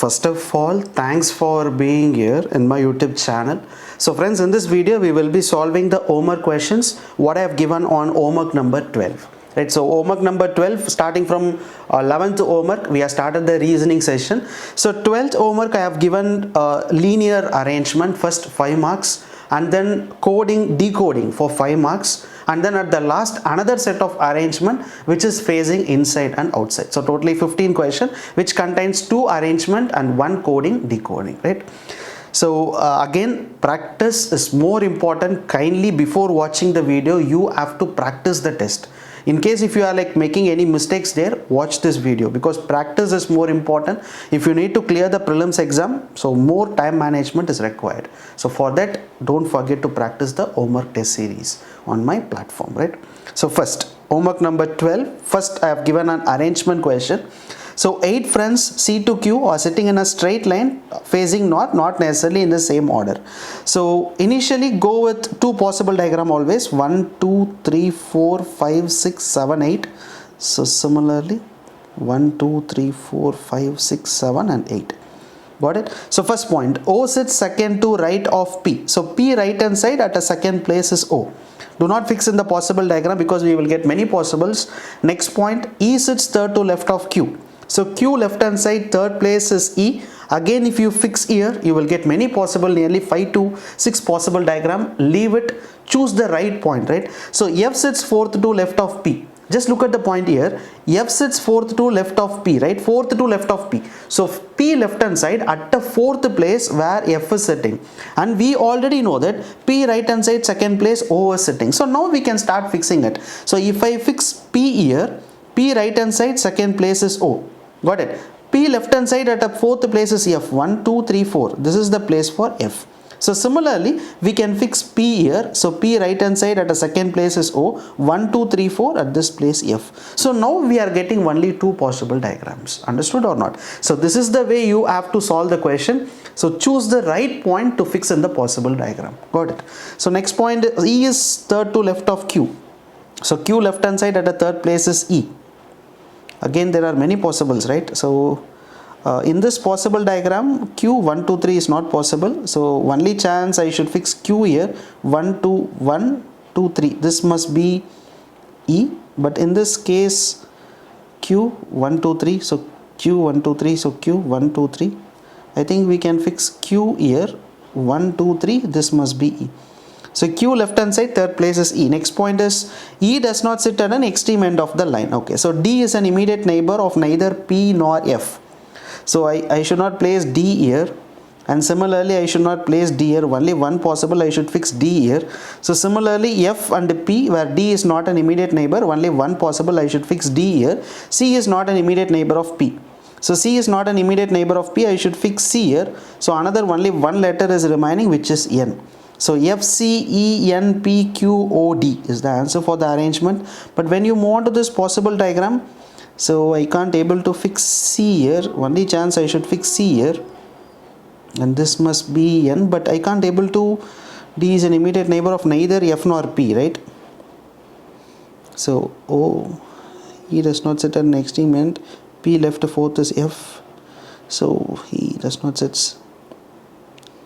First of all, thanks for being here in my YouTube channel. So friends, in this video we will be solving the Omak questions what I have given on Omak number 12. Right, so Omak number 12, starting from 11th Omak, we have started the reasoning session. So 12th Omak I have given linear arrangement, first 5 marks, and then coding, decoding for 5 marks, and then at the last another set of arrangement which is phasing inside and outside. So totally 15 question which contains 2 arrangement and 1 coding, decoding, right? So again, practice is more important. Kindly, before watching the video, you have to practice the test. In case if you are like making any mistakes there, watch this video, because practice is more important. If you need to clear the prelims exam, so more time management is required. So for that, don't forget to practice the Omak test series on my platform, right? So first, Omak number 12. First I have given an arrangement question. So 8 friends C to Q are sitting in a straight line facing north, not necessarily in the same order. So initially go with 2 possible diagram always, 1, 2, 3, 4, 5, 6, 7, 8. So similarly 1, 2, 3, 4, 5, 6, 7 and 8. Got it? So first point, O sits second to right of P. So P right hand side at a second place is O. Do not fix in the possible diagram because we will get many possibles. Next point, E sits third to left of Q. So Q left hand side, third place is E. Again, if you fix here, you will get many possible, nearly 5 to 6 possible diagram. Leave it, choose the right point, right? So F sits fourth to left of P. Just look at the point here. F sits fourth to left of P, right? Fourth to left of P. So P left hand side at the fourth place where F is sitting. And we already know that P right hand side second place O is sitting. So now we can start fixing it. So if I fix P here, P right hand side second place is O. Got it? P left hand side at a fourth place is F. 1, 2, 3, 4. This is the place for F. So similarly, we can fix P here. So P right hand side at a second place is O. 1, 2, 3, 4 at this place F. So now we are getting only 2 possible diagrams. Understood or not? So this is the way you have to solve the question. So choose the right point to fix in the possible diagram. Got it? So next point, E is third to left of Q. So Q left hand side at a third place is E. Again, there are many possibles, right? So in this possible diagram, Q 1, 2, 3 is not possible. So only chance I should fix Q here. 1, 2, 1, 2, 3. This must be E. But in this case, Q 1, 2, 3. So Q 1, 2, 3. So Q 1, 2, 3. I think we can fix Q here. 1, 2, 3. This must be E. So Q left hand side, third place is E. Next point is E does not sit at an extreme end of the line. Okay, so D is an immediate neighbor of neither P nor F. So I should not place D here, and similarly I should not place D here. Only one possible, I should fix D here. So similarly F and P, where D is not an immediate neighbor, only one possible, I should fix D here. C is not an immediate neighbor of P. So C is not an immediate neighbor of P, I should fix C here. So another only one letter is remaining, which is N. So F, C, E, N, P, Q, O, D is the answer for the arrangement. But when you move on to this possible diagram, so I can't able to fix C here. Only chance I should fix C here. And this must be N, but I can't able to. D is an immediate neighbor of neither F nor P, right? So O, E does not sit at an extreme end. P left fourth is F. So he does not sit.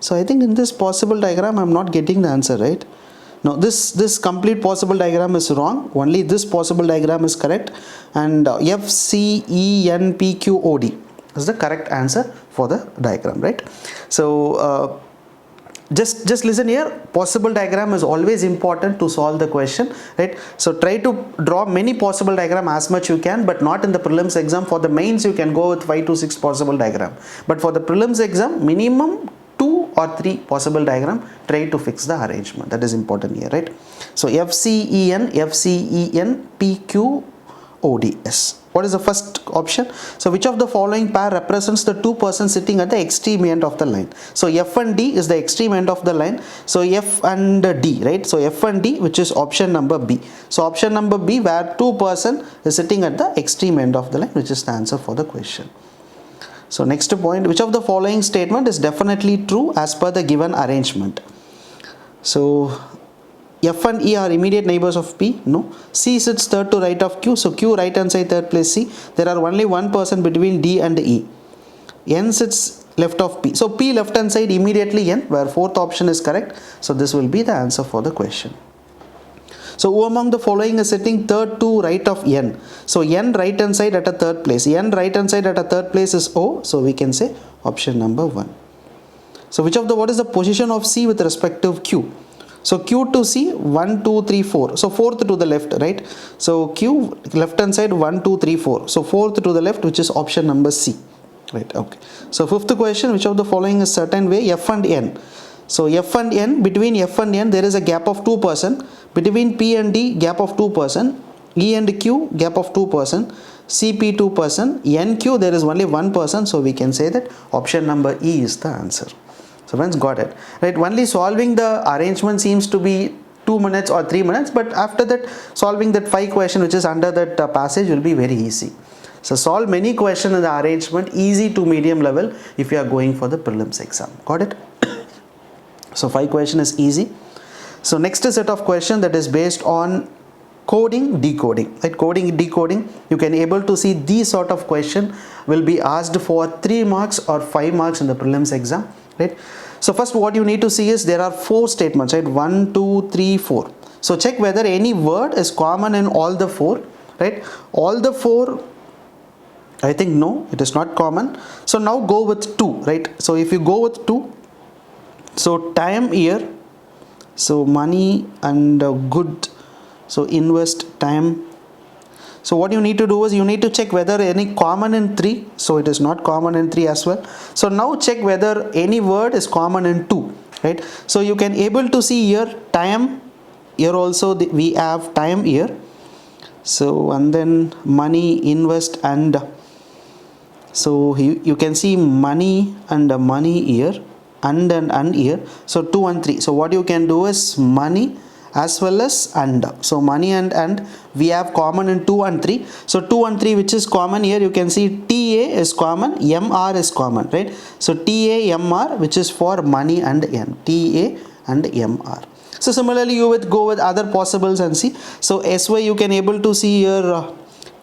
So I think in this possible diagram, I'm not getting the answer, right? No, this complete possible diagram is wrong. Only this possible diagram is correct. And F, C, E, N, P, Q, O, D is the correct answer for the diagram, right? So just listen here. Possible diagram is always important to solve the question, right? So try to draw many possible diagram as much you can, but not in the prelims exam. For the mains, you can go with 5 to 6 possible diagram. But for the prelims exam, minimum 2 or 3 possible diagram, try to fix the arrangement. That is important here, right? So F, C, E, N, F, C, E, N, P, Q, O, D, S. What is the first option? So which of the following pair represents the 2 persons sitting at the extreme end of the line? So F and D is the extreme end of the line. So F and D, right? So F and D, which is option number B. So option number B, where 2 person is sitting at the extreme end of the line, which is the answer for the question. So next point, which of the following statement is definitely true as per the given arrangement? So F and E are immediate neighbors of P? No. C sits third to right of Q. So Q right hand side third place C. There are only one person between D and E. N sits left of P. So P left hand side immediately N, where fourth option is correct. So this will be the answer for the question. So who among the following is sitting third to right of N? So N right hand side at a third place. N right hand side at a third place is O. So we can say option number 1. So what is the position of C with respect to Q? So Q to C, 1, 2, 3, 4. So fourth to the left, right? So Q left hand side 1, 2, 3, 4. So fourth to the left, which is option number C. Right, okay. So fifth question, which of the following is certain way? F and N. So F and N, between F and N there is a gap of 2%. Between P and D, gap of 2%. E and Q, gap of 2%. CP 2%. NQ, there is only 1%. So we can say that option number E is the answer. So friends, got it, right? Only solving the arrangement seems to be 2 minutes or 3 minutes, but after that solving that 5 question which is under that passage will be very easy. So solve many questions in the arrangement, easy to medium level if you are going for the prelims exam. Got it? So 5 question is easy. So next set of question that is based on coding, decoding, right? Coding, decoding, you can able to see these sort of question will be asked for 3 marks or 5 marks in the prelims exam, right? So first what you need to see is there are 4 statements, right? 1, 2, 3, 4. So check whether any word is common in all the 4, right? All the 4, I think no, it is not common. So now go with 2, right? So if you go with 2, so time here, so money and good, so invest time. So what you need to do is you need to check whether any common in 3. So it is not common in 3 as well. So now check whether any word is common in 2, right? So you can able to see here time, here also we have time here. So and then money, invest, and so you can see money and money here and here. So 2 and 3. So what you can do is money as well as and. So money and we have common in 2 and 3. So 2 and 3 which is common here, you can see TA is common, MR is common, right? So TA, MR, which is for money and N, TA and MR. So similarly you would go with other possibles and see. So SY you can able to see here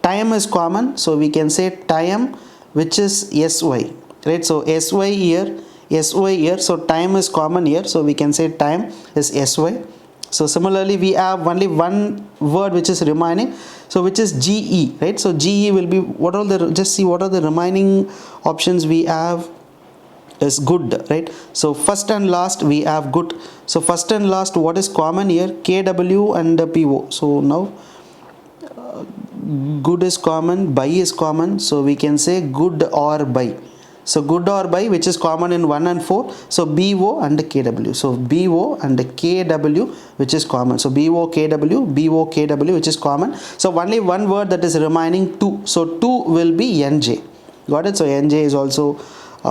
time is common. So we can say time, which is SY, right? So SY here, SY here. So time is common here. So we can say time is SY. So similarly we have only one word which is remaining, so which is GE, right? So GE will be what are the, just see what are the remaining options we have is good, right? So first and last we have good. So first and last what is common here? KW and PO. So now good is common, buy is common, so we can say good or buy. So good or buy, which is common in 1 and 4. So BO and KW. So BO and KW, which is common. So BO KW, which is common. So only one word that is remaining 2. So 2 will be NJ. Got it? So NJ is also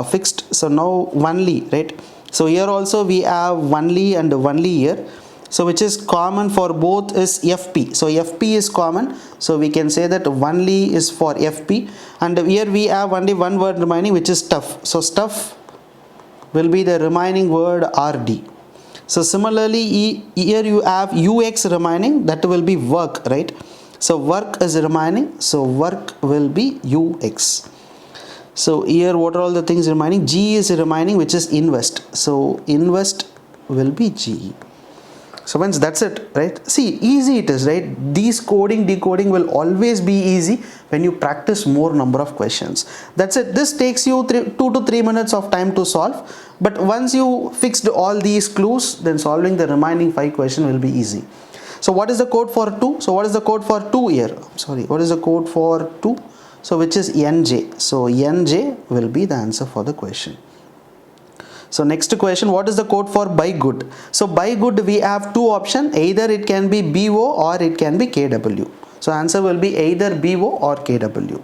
fixed. So now only, right? So here also we have only and only here. So which is common for both is FP. So FP is common. So we can say that only is for FP. And here we have only one word remaining, which is stuff. So stuff will be the remaining word RD. So similarly here you have UX remaining, that will be work, right? So work is remaining. So work will be UX. So here what are all the things remaining? G is remaining, which is invest. So invest will be GE. So friends, that's it, right? See, easy it is, right? These coding, decoding will always be easy when you practice more number of questions. That's it. This takes you 2 to 3 minutes of time to solve. But once you fixed all these clues, then solving the remaining 5 questions will be easy. So what is the code for 2? So what is the code for 2 here? Sorry, what is the code for 2? So which is NJ. So NJ will be the answer for the question. So next question, what is the code for buy good? So buy good we have 2 options, either it can be BO or it can be KW. So answer will be either BO or KW.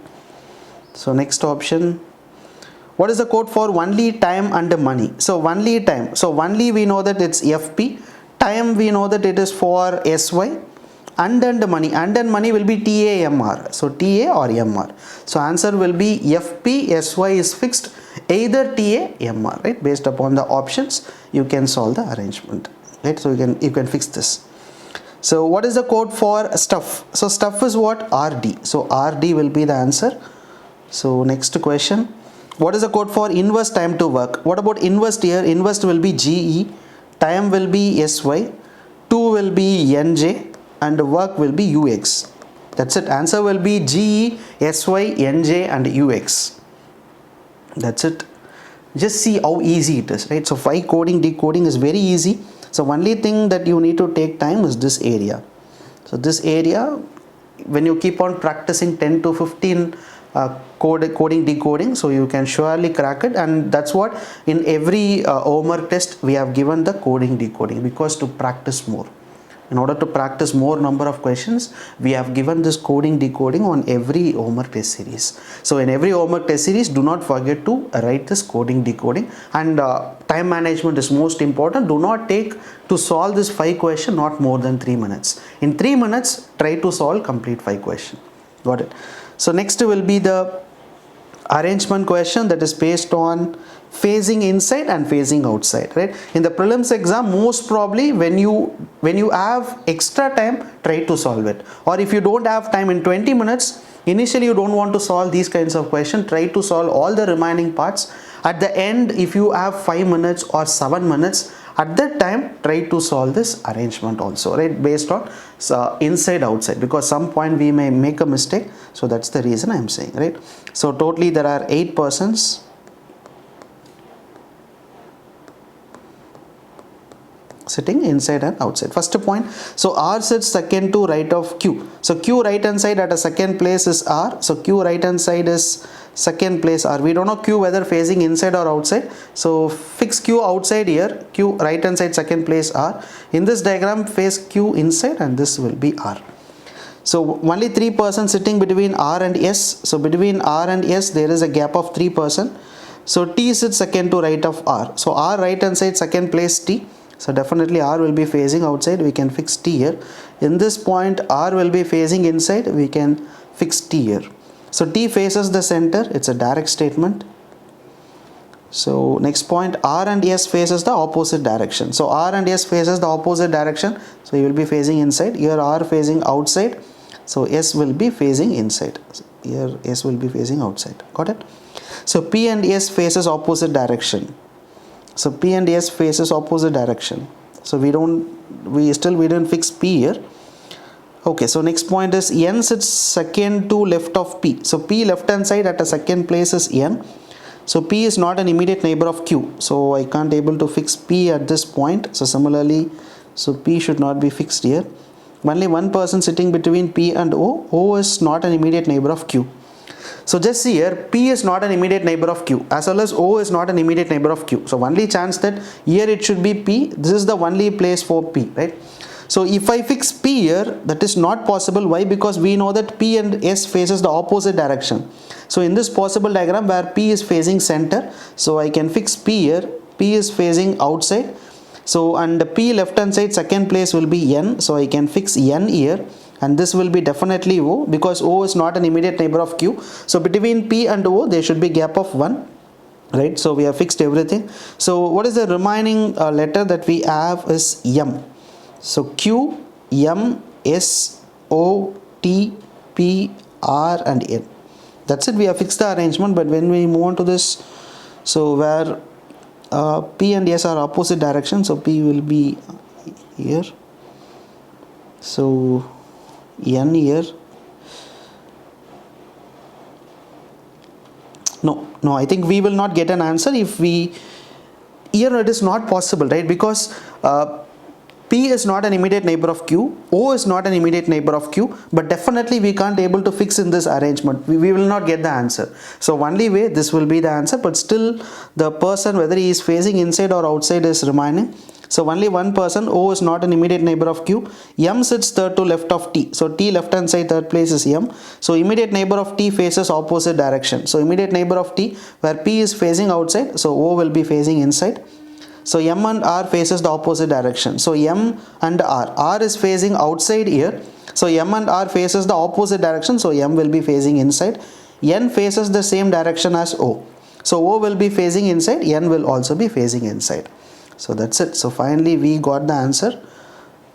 So next option, what is the code for only time and money? So only time, so only we know that it's FP, time we know that it is for SY, and money will be TAMR. So TA or MR. So answer will be FP, SY is fixed, either TA, MR, right? Based upon the options you can solve the arrangement, right? So you can fix this. So what is the code for stuff? So stuff is what? RD. So RD will be the answer. So next question, What is the code for inverse time to work? What about inverse here? Inverse will be GE, time will be SY, 2 will be NJ, and work will be UX. That's it. Answer will be GE, SY, NJ, and UX. That's it. Just see how easy it is, right? So 5 coding decoding is very easy. So only thing that you need to take time is this area. So this area, when you keep on practicing 10 to 15 coding decoding, so you can surely crack it. And that's what in every homework test we have given the coding decoding, because to practice more. In order to practice more number of questions, we have given this coding decoding on every homework test series. So in every homework test series, do not forget to write this coding decoding. And time management is most important. Do not take to solve this 5 question not more than 3 minutes. In 3 minutes, try to solve complete 5 question. Got it? So next will be the arrangement question, that is based on facing inside and facing outside, right? In the prelims exam, most probably when you have extra time, try to solve it. Or if you don't have time in 20 minutes, initially you don't want to solve these kinds of questions, try to solve all the remaining parts. At the end, if you have 5 minutes or 7 minutes, at that time try to solve this arrangement also, right, based on inside outside, because some point we may make a mistake. So that's the reason I am saying, right? So totally there are 8 persons sitting inside and outside. First point, so R sits second to right of Q. So Q right hand side at a second place is R. So Q right hand side is second place R. We don't know Q whether facing inside or outside. So fix Q outside here. Q right hand side second place R. In this diagram, face Q inside and this will be R. So only 3 persons sitting between R and S. So between R and S there is a gap of 3 persons. So T sits second to right of R. So R right hand side second place T. So definitely R will be facing outside. We can fix T here. In this point R will be facing inside. We can fix T here. So T faces the center. It's a direct statement. So next point, R and S faces the opposite direction. So R and S faces the opposite direction. So he will be facing inside. Here R facing outside. So S will be facing inside. Here S will be facing outside. Got it? So P and S faces opposite direction. So P and S faces opposite direction. So we didn't fix P here. Okay, so next point is N sits second to left of P. So P left hand side at a second place is N. So P is not an immediate neighbor of Q. So I can't able to fix P at this point. So similarly, so P should not be fixed here. Only one person sitting between P and O. O is not an immediate neighbor of Q. So just see here, P is not an immediate neighbor of Q, as well as O is not an immediate neighbor of Q. So only chance that here it should be P. This is the only place for P, right? So if I fix P here, that is not possible. Why? Because we know that P and S faces the opposite direction. So in this possible diagram where P is facing center, so I can fix P here. P is facing outside. So and the P left hand side second place will be N. So I can fix N here. And this will be definitely O, because O is not an immediate neighbor of Q. So between P and O there should be gap of 1, right? So we have fixed everything. So what is the remaining letter that we have is M. So Q, M, S, O, T, P, R and N. That's it. We have fixed the arrangement. But when we move on to this, so where P and S are opposite direction, so P will be here. So N here. No, I think we will not get an answer if we, here it is not possible, right? Because P is not an immediate neighbor of Q, O is not an immediate neighbor of Q, but definitely we can't able to fix in this arrangement. We will not get the answer. So only way this will be the answer, but still the person whether he is facing inside or outside is remaining. So only one person, O is not an immediate neighbor of Q. M sits third to left of T. So T left hand side third place is M. So immediate neighbor of T faces opposite direction. So immediate neighbor of T where P is facing outside, so O will be facing inside. So M and R faces the opposite direction. So M and R is facing outside here. So M and R faces the opposite direction. So M will be facing inside. N faces the same direction as O. So O will be facing inside. N will also be facing inside. So that's it. So finally we got the answer.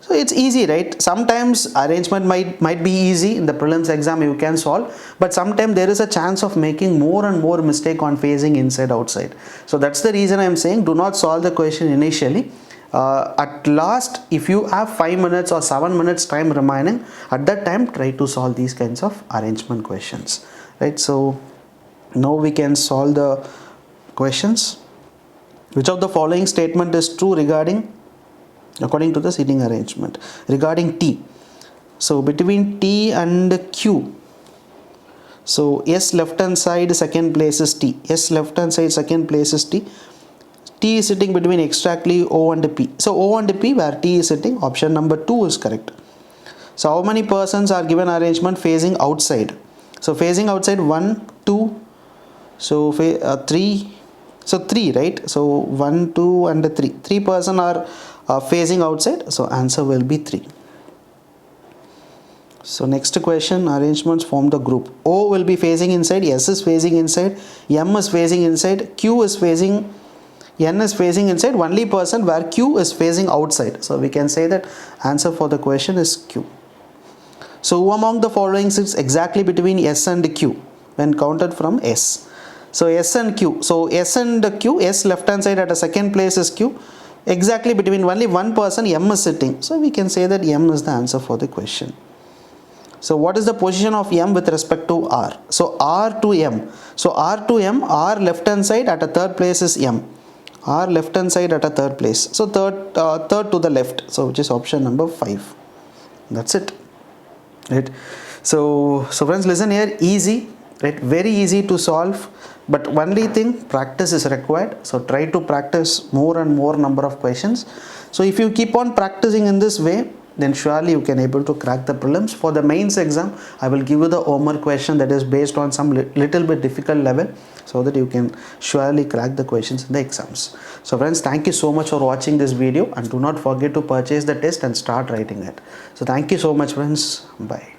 So it's easy, right? Sometimes arrangement might be easy in the prelims exam, you can solve, but sometimes there is a chance of making more and more mistake on phasing inside outside. So that's the reason I am saying do not solve the question initially. At last, if you have 5 minutes or 7 minutes time remaining, at that time try to solve these kinds of arrangement questions, right? So now we can solve the questions. Which of the following statement is true according to the seating arrangement regarding T? So between T and Q, so S left hand side second place is T, S left hand side second place is T, T is sitting between exactly O and P. So O and P where T is sitting, option number 2 is correct. So how many persons are given arrangement facing outside? So facing outside 1, 2, so 3, so 3, right? So 1, 2 and 3, 3 person are facing outside, so answer will be 3. So next question, arrangements form the group. O will be facing inside, S is facing inside, M is facing inside, Q is facing, N is facing inside, only person where Q is facing outside. So we can say that answer for the question is Q. So who among the following sits exactly between S and Q when counted from S? So S and Q, so S and Q, S left hand side at a second place is Q, exactly between only one person M is sitting, so we can say that M is the answer for the question. So what is the position of M with respect to R? So R to M, so R to M, R left hand side at a third place is M, R left hand side at a third place, so third to the left, so which is option number 5. That's it, right? So friends, listen here, easy, right? Very easy to solve, but only thing, practice is required. So try to practice more and more number of questions. So if you keep on practicing in this way, then surely you can able to crack the prelims. For the mains exam, I will give you the Omak question that is based on some little bit difficult level, so that you can surely crack the questions in the exams. So friends, thank you so much for watching this video, and do not forget to purchase the test and start writing it. So thank you so much friends, bye.